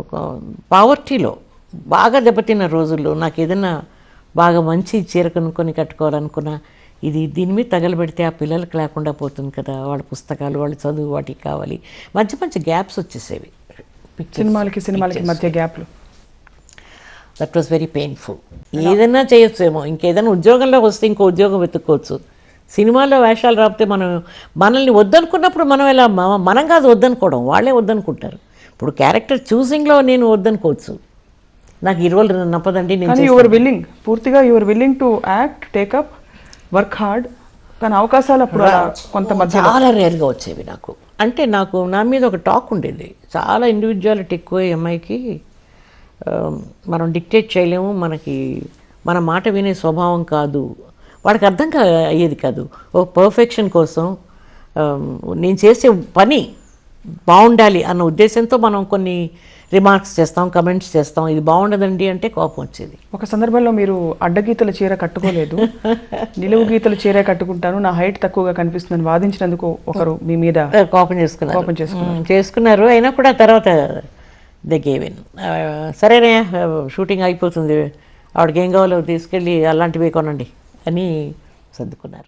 ఒక పావర్టీలో బాగా దెబ్బతిన్న రోజుల్లో నాకు ఏదైనా బాగా మంచి చీర కొనుక్కొని కట్టుకోవాలనుకున్నా దీని మీద తగలబెడితే ఆ పిల్లలకి లేకుండా పోతుంది కదా, వాళ్ళ పుస్తకాలు వాళ్ళ చదువు వాటికి కావాలి. మంచి మంచి గ్యాప్స్ వచ్చేసేవి సినిమాలకి మధ్య గ్యాప్లు. That was very painful. ఏదైనా చేయొచ్చేమో, ఇంకేదైనా ఉద్యోగంలో వస్తే ఇంకో ఉద్యోగం వెతుక్కోవచ్చు. సినిమాల్లో వేషాలు రాపితే మనల్ని వద్దనుకున్నప్పుడు మనం ఎలా మనం కాదు వద్దనుకోవడం, వాళ్ళే వద్దనుకుంటారు. ఇప్పుడు క్యారెక్టర్ చూసింగ్లో నేను వద్దనుకోవచ్చు, నాకు ఈ రోల్ నప్పదండి, విల్లింగ్ పూర్తిగా your willing to act, take up, work hard. కానీ అవకాశాలు అప్పుడు కొంత చాలా రేర్గా వచ్చేవి నాకు. అంటే నా మీద ఒక టాక్ ఉండేది, చాలా ఇండివిజువాలిటీ ఎక్కువ అమ్మాయికి, మనం డిక్టేట్ చేయలేము, మన మాట వినే స్వభావం కాదు, వాడికి అర్థం అయ్యేది కాదు. ఓ పర్ఫెక్షన్ కోసం నేను చేసే పని బాగుండాలి అన్న ఉద్దేశంతో మనం కొన్ని రిమార్క్స్ చేస్తాం, కమెంట్స్ చేస్తాం, ఇది బాగుండదండి అంటే కోపం వచ్చేది. ఒక సందర్భంలో మీరు అడ్డగీతల చీర కట్టుకోలేదు, నిలువు గీతల చీర కట్టుకుంటాను, నా హైట్ తక్కువగా కనిపిస్తుందని వాదించినందుకు ఒకరు మీ మీద కోపం చేసుకున్నారు. అయినా కూడా తర్వాత దే గేవ్ ఇన్. సరేనే షూటింగ్ అయిపోతుంది, ఆవిడకి ఏం కావాలో తీసుకెళ్ళి అలాంటివి కొనండి అని సర్దుకున్నారు.